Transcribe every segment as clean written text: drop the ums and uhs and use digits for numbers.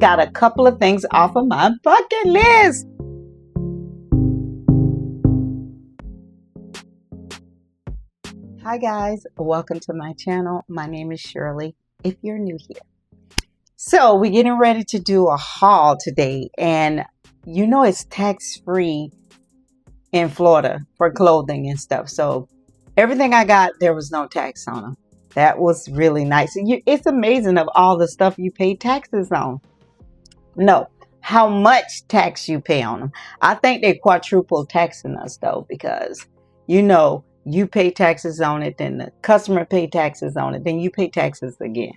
Got a couple of things off of my bucket list. Hi guys, welcome to my channel. My name is Shirley, if you're new here. So we're getting ready to do a haul today, and you know it's tax-free in Florida for clothing and stuff. So everything I got, there was no tax on them. That was really nice. It's amazing of all the stuff you pay taxes on. No, how much tax you pay on them. I think they quadruple taxing us though, because you know you pay taxes on it, then the customer pay taxes on it, then you pay taxes again.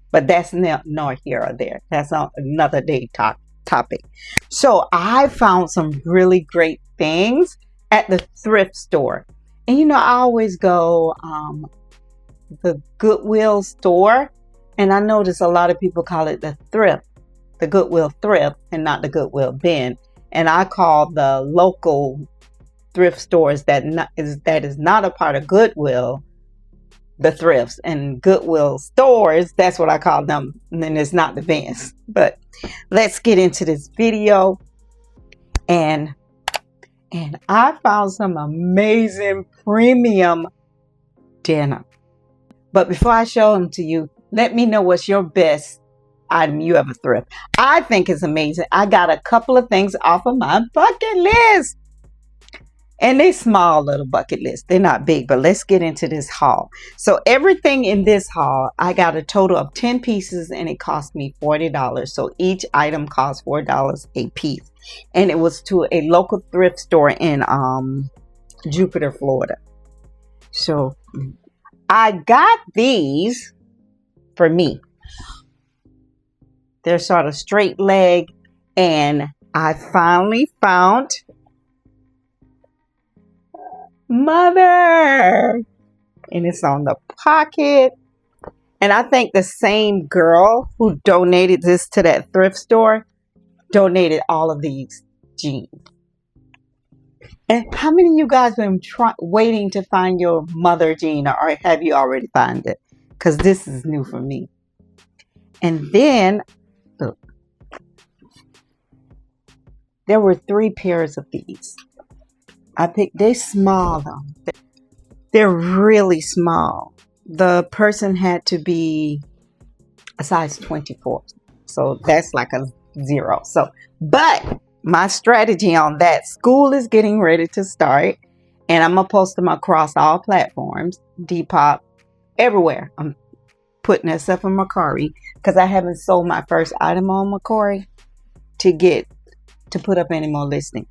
But that's not here or there. That's another day topic. So I found some really great things at the thrift store, and you know I always go the Goodwill store, and I notice a lot of people call it the Thrift. The Goodwill Thrift and not the Goodwill Bin. And I call the local thrift stores that is not a part of Goodwill the thrifts, and Goodwill stores, that's what I call them. And then it's not the bins. But let's get into this video. And I found some amazing premium denim. But before I show them to you, let me know what's your best item you ever thrift. I think it's amazing. I got a couple of things off of my bucket list, and they small little bucket list. They're not big, but let's get into this haul. So everything in this haul, I got a total of 10 pieces, and it cost me $40. So each item cost $4 a piece, and it was to a local thrift store in Jupiter, Florida. So I got these for me. They're sort of straight leg, and I finally found Mother, and it's on the pocket. And I think the same girl who donated this to that thrift store donated all of these jeans. And how many of you guys been waiting to find your Mother jean, or have you already found it? Because this is new for me. And then look, there were 3 pairs of these. They're small though. They're really small. The person had to be a size 24. So that's like a 0. So, but my strategy on that, school is getting ready to start, and I'm going to post them across all platforms, Depop, everywhere. I'm putting that stuff in Mercari because I haven't sold my first item on Mercari to put up any more listing.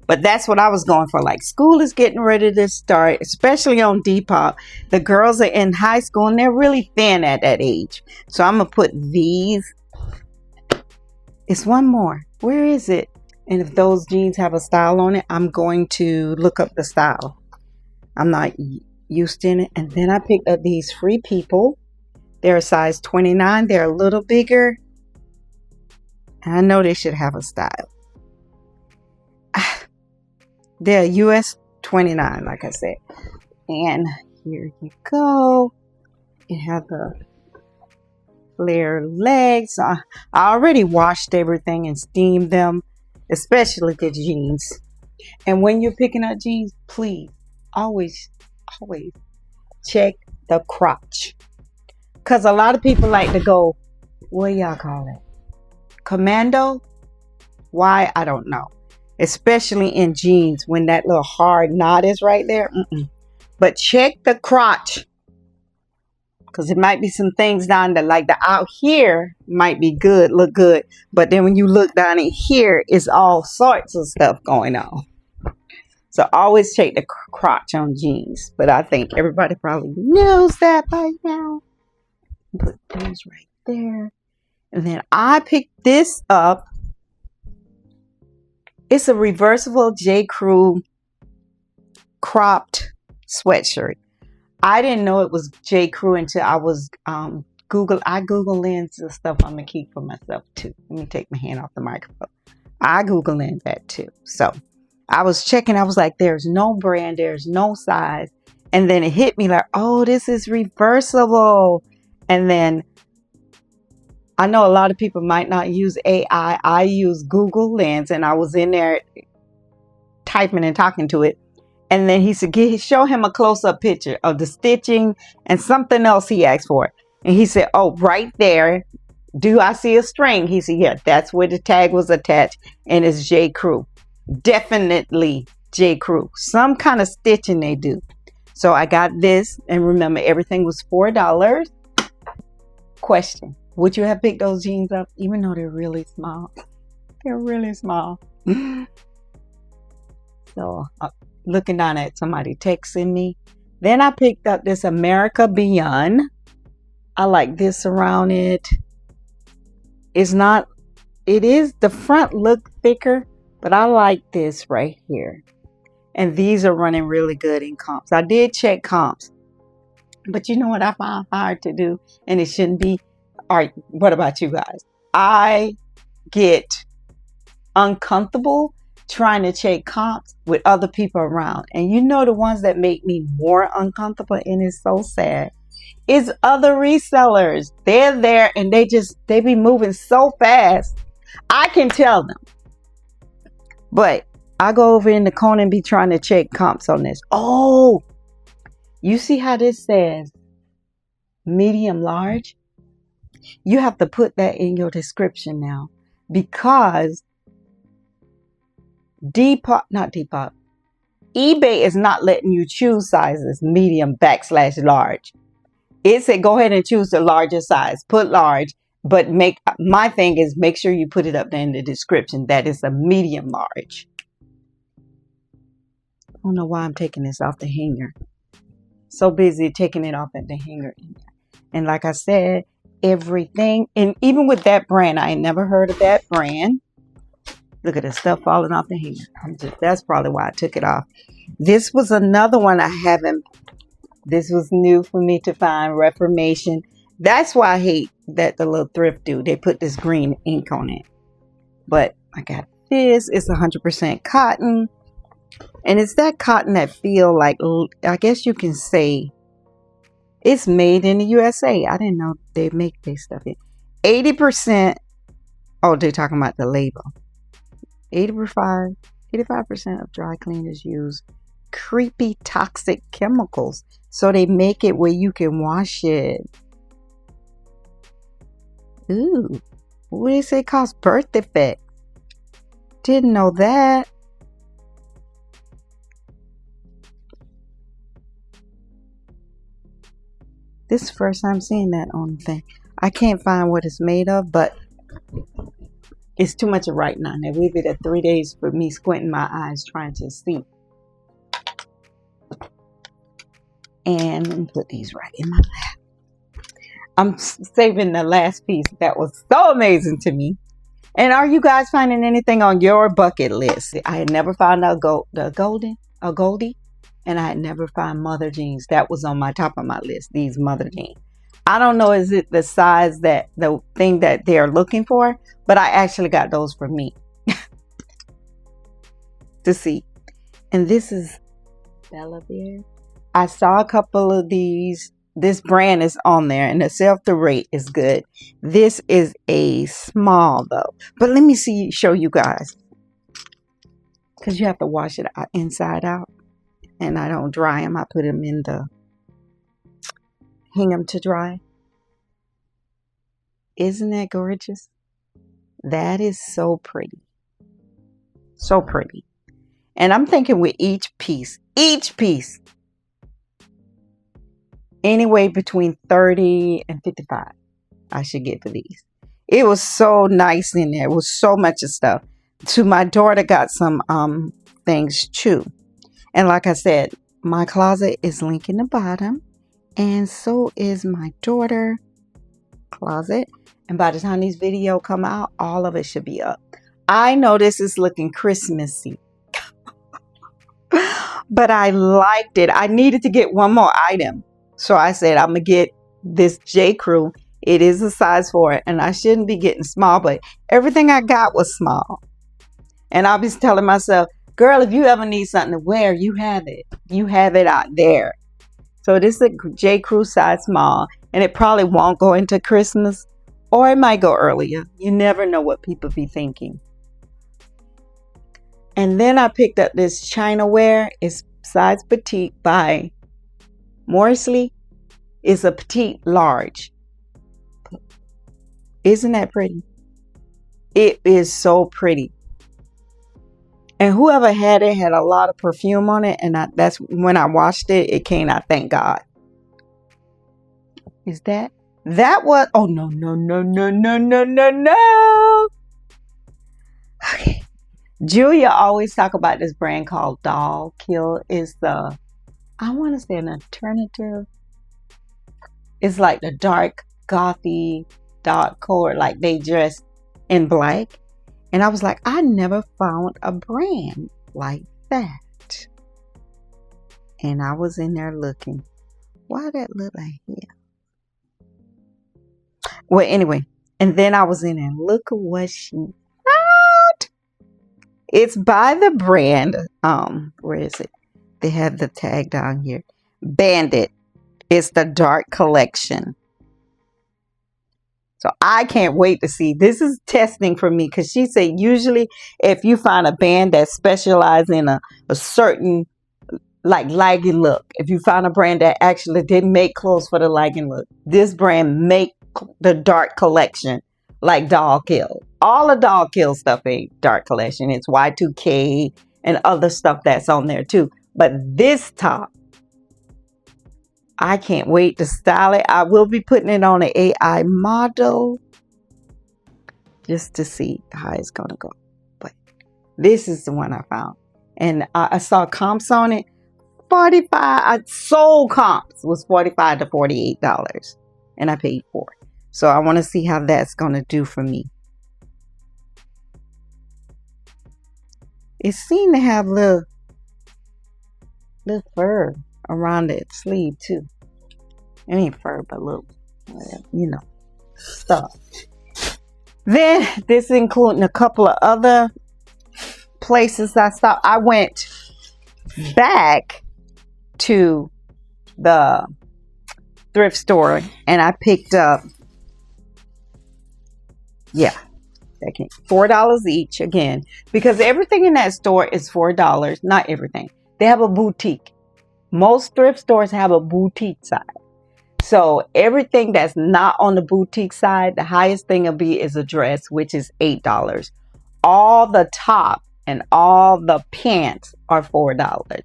But that's what I was going for. Like, school is getting ready to start, especially on Depop. The girls are in high school, and they're really thin at that age. So I'm going to put these. It's one more. Where is it? And if those jeans have a style on it, I'm going to look up the style. I'm not used in it. And then I picked up these Free People. They're a size 29. They're a little bigger. And I know they should have a style. They're US 29, like I said. And here you go. It has the flare legs. I already washed everything and steamed them, especially the jeans. And when you're picking up jeans, please always check the crotch. Because a lot of people like to go, what y'all call it? Commando? Why? I don't know. Especially in jeans when that little hard knot is right there. But check the crotch, because it might be some things down there, like the out here might be good, look good, but then when you look down in here, it's all sorts of stuff going on. So always check the crotch on jeans. But I think everybody probably knows that by now. Put those right there. And then I picked this up. It's a reversible J. Crew cropped sweatshirt. I didn't know it was J. Crew until I was Google lens and stuff I'm gonna keep for myself too. Let me take my hand off the microphone. I Google lens that too. So I was checking, I was like, there's no brand, there's no size. And then it hit me like, oh, this is reversible. And then I know a lot of people might not use AI. I use Google Lens, and I was in there typing and talking to it. And then he said, show him a close-up picture of the stitching and something else he asked for. And he said, oh, right there. Do I see a string? He said, yeah, that's where the tag was attached. And it's J. Crew. Definitely J. Crew. Some kind of stitching they do. So I got this. And remember, everything was $4. Question. Would you have picked those jeans up? Even though they're really small. They're really small. So looking down at somebody texting me. Then I picked up this America Beyond. I like this around it. It's not, it is, the front look thicker, but I like this right here. And these are running really good in comps. I did check comps. But you know what I find hard to do? And it shouldn't be. All right, what about you guys? I get uncomfortable trying to check comps with other people around. And you know the ones that make me more uncomfortable, and it's so sad, is other resellers. They're there and they be moving so fast. I can tell them. But I go over in the corner and be trying to check comps on this. Oh, you see how this says medium large? You have to put that in your description now, because eBay is not letting you choose sizes medium / large. It said go ahead and choose the larger size, put large, but my thing is make sure you put it up there in the description that it's a medium large. I don't know why I'm taking this off the hanger. So busy taking it off at the hanger. And like I said, everything, and even with that brand, I ain't never heard of that brand. Look at the stuff falling off the hanger. That's probably why I took it off. This was another one I haven't. This was new for me to find. Reformation. That's why I hate that the little thrift do. They put this green ink on it. But I got this. It's 100% cotton. And it's that cotton that feel like, I guess you can say, it's made in the USA. I didn't know they make this stuff in 80%. Oh, they're talking about the label. 85% of dry cleaners use creepy toxic chemicals. So they make it where you can wash it. Ooh. What do they say cause birth defects? Didn't know that. This is the first time seeing that on the thing. I can't find what it's made of, but it's too much of writing on there. We've been at 3 days for me squinting my eyes trying to see. And let me put these right in my lap. I'm saving the last piece. That was so amazing to me. And are you guys finding anything on your bucket list? I had never found a Goldie. And I had never found mother jeans. That was on my top of my list. These mother jeans. I don't know, is it the size that the thing that they're looking for? But I actually got those for me to see. And this is Bella Bear. I saw a couple of these. This brand is on there and the sell-through rate is good. This is a small though. But let me show you guys. Because you have to wash it inside out. And I don't dry them. I put them in hang them to dry. Isn't that gorgeous? That is so pretty. So pretty. And I'm thinking with each piece, anyway between 30 and 55, I should get for these. It was so nice in there. It was so much of stuff. To my daughter got some things too. And like I said, my closet is linked in the bottom. And so is my daughter closet. And by the time these videos come out, all of it should be up. I know this is looking Christmassy. But I liked it. I needed to get one more item. So I said, I'm going to get this J. Crew. It is a size 4. And I shouldn't be getting small. But everything I got was small. And I was telling myself, girl, if you ever need something to wear, you have it. You have it out there. So this is a J. Crew size small. And it probably won't go into Christmas. or it might go earlier. You never know what people be thinking. And then I picked up this China wear. It's size petite by Morrisley. It's a petite large. Isn't that pretty? It is so pretty. And whoever had it had a lot of perfume on it. And that's when I washed it. It came out, thank God. Is that was, oh, no. Okay. Julia always talk about this brand called Doll Kill. Is the, I want to say an alternative. It's like the dark gothy dark color, like they dress in black. And I was like, I never found a brand like that. And I was in there looking. Why that look like here? Well, anyway. And then I was in there. Look at what she found. It's by the brand. Where is it? They have the tag down here. Bandit. It's the dark collection. So I can't wait to see. This is testing for me because she said usually if you find a band that specializes in a certain like lagging look, if you find a brand that actually didn't make clothes for the lagging look, this brand make the dark collection like Doll Kill. All the Doll Kill stuff ain't dark collection. It's Y2K and other stuff that's on there too. But this top, I can't wait to style it. I will be putting it on an AI model just to see how it's going to go. But this is the one I found. And I saw comps on it. 45. I sold comps was $45 to $48. And I paid for it. So I want to see how that's going to do for me. It seemed to have little fur around the sleeve too. It ain't fur, but little, stuff. Then this including a couple of other places I stopped. I went back to the thrift store and I picked up, $4 each again, because everything in that store is $4. Not everything. They have a boutique. Most thrift stores have a boutique side. So everything that's not on the boutique side, the highest thing will be is a dress, which is $8. All the top and all the pants are $4.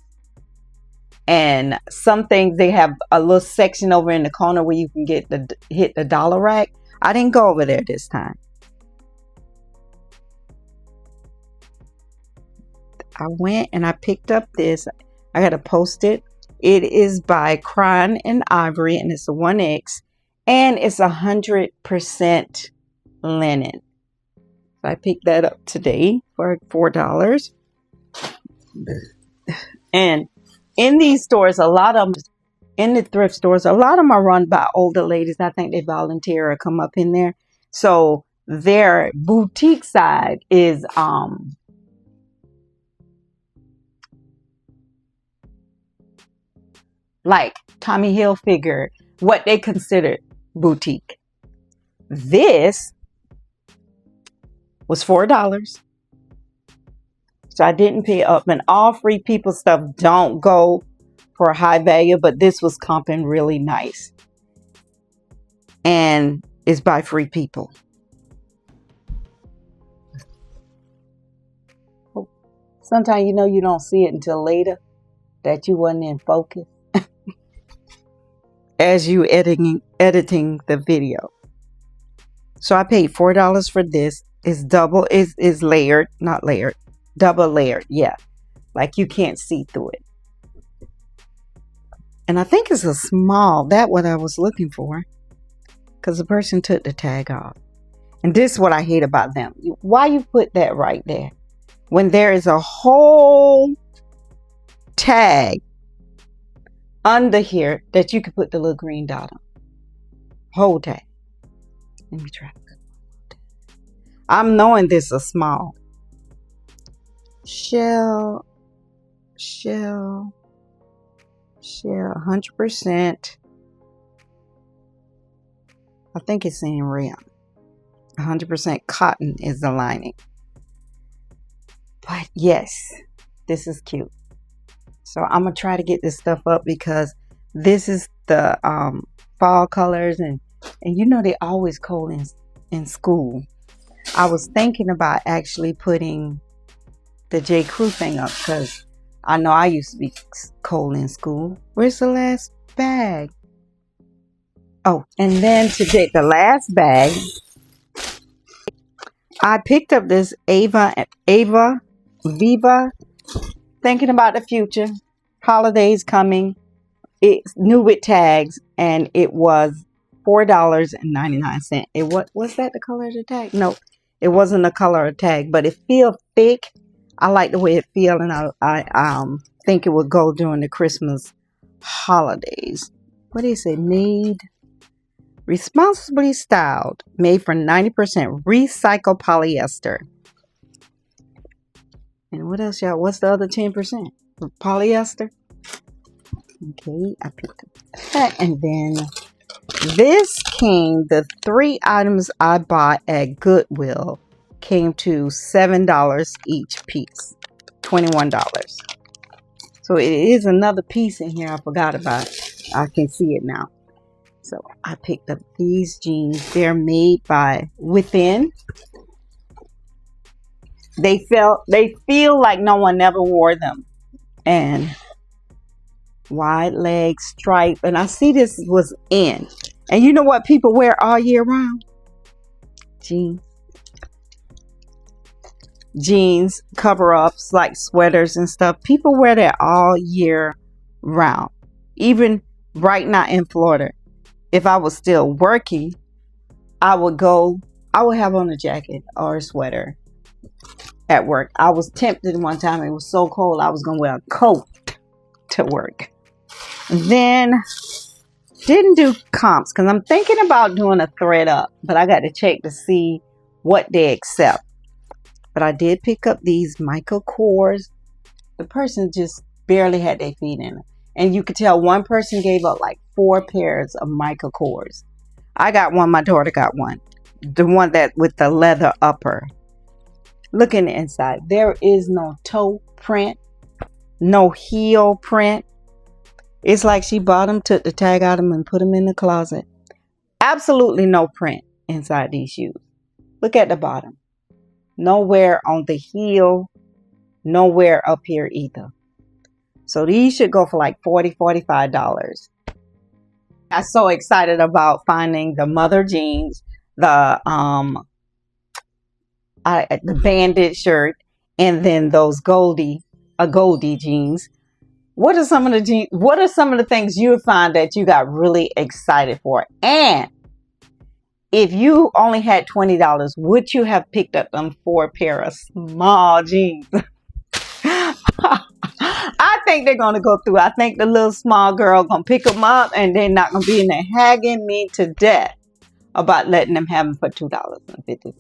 And some things, they have a little section over in the corner where you can hit the dollar rack. I didn't go over there this time. I went and I picked up this. I got to post it. It is by Crying and Ivory, and it's a 1X, and it's 100% linen. So I picked that up today for $4. And in these stores, a lot of them, in the thrift stores, a lot of them are run by older ladies. I think they volunteer or come up in there. So their boutique side is like Tommy Hilfiger, what they considered boutique. This was $4. So I didn't pay up. And all Free People stuff don't go for a high value, but this was comping really nice. And it's by Free People. Sometimes you don't see it until later that you wasn't in focus. As you editing the video. So I paid $4 for this. It's double, is layered, not layered, double layered. Yeah, like you can't see through it. And I think it's a small. That's what I was looking for, because the person took the tag off. And this is what I hate about them. Why you put that right there when there is a whole tag under here that you could put the little green dot on. Whole tag. Let me try. I'm knowing this is small. Shell, 100%. I think it's in rim. 100% cotton is the lining. But yes, this is cute. So I'm gonna try to get this stuff up because this is the fall colors, and you know they always cold in school. I was thinking about actually putting the J. Crew thing up because I know I used to be cold in school. Where's the last bag? Oh, and then to get the last bag, I picked up this Viva, thinking about the future, holidays coming. It's new with tags, and it was $4.99. It was that the color of the tag? No, it wasn't the color of the tag, but it feels thick. I like the way it feels, and I think it would go during the Christmas holidays. What is it? Made responsibly styled, made from 90% recycled polyester. And what else, y'all? What's the other 10%? Polyester. Okay, I picked up that, and then this came. The 3 items I bought at Goodwill came to $7 each piece, $21. So it is another piece in here I forgot about. I can see it now. So I picked up these jeans. They're made by Within. They feel like no one ever wore them, and wide leg stripe. And I see this was in. And you know what people wear all year round? Jeans, cover-ups like sweaters and stuff. People wear that all year round. Even right now in Florida, if I was still working, I would have on a jacket or a sweater at work. I was tempted one time. It was so cold I was going to wear a coat to work. Then didn't do comps because I'm thinking about doing a thread up, but I got to check to see what they accept. But I did pick up these Michael Kors. The person just barely had their feet in it, and you could tell one person gave up like 4 pairs of Michael Kors. I got one. My daughter got one. The one that with the leather upper. Look in the inside. There is no toe print, no heel print. It's like she bought them, took the tag out of them, and put them in the closet. Absolutely no print inside these shoes. Look at the bottom. Nowhere on the heel. Nowhere up here either. So these should go for like $40, $45. I'm so excited about finding the mother jeans, the bandit shirt, and then those Goldie jeans. What are some of the things you find that you got really excited for? And if you only had $20, would you have picked up them 4 pair of small jeans? I think they're going to go through. I think the little small girl going to pick them up, and they're not going to be in there hagging me to death about letting them have them for $2.50.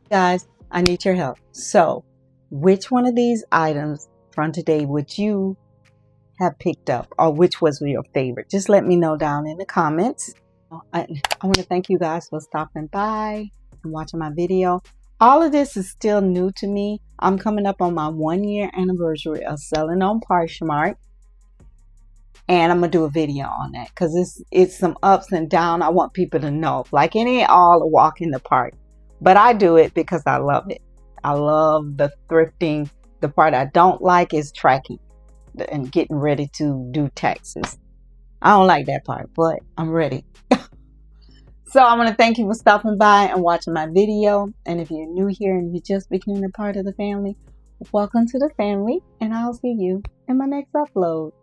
Guys, I need your help. So, which one of these items from today would you have picked up, or which was your favorite? Just let me know down in the comments. I want to thank you guys for stopping by and watching my video. All of this is still new to me. I'm coming up on my 1-year anniversary of selling on Poshmark, and I'm gonna do a video on that because it's some ups and downs. I want people to know, like, it ain't all a walk in the park, but I do it because I love it. I love the thrifting. The part I don't like is tracking and getting ready to do taxes. I don't like that part, but I'm ready. So I want to thank you for stopping by and watching my video. And if you're new here and you just became a part of the family, welcome to the family. And I'll see you in my next upload.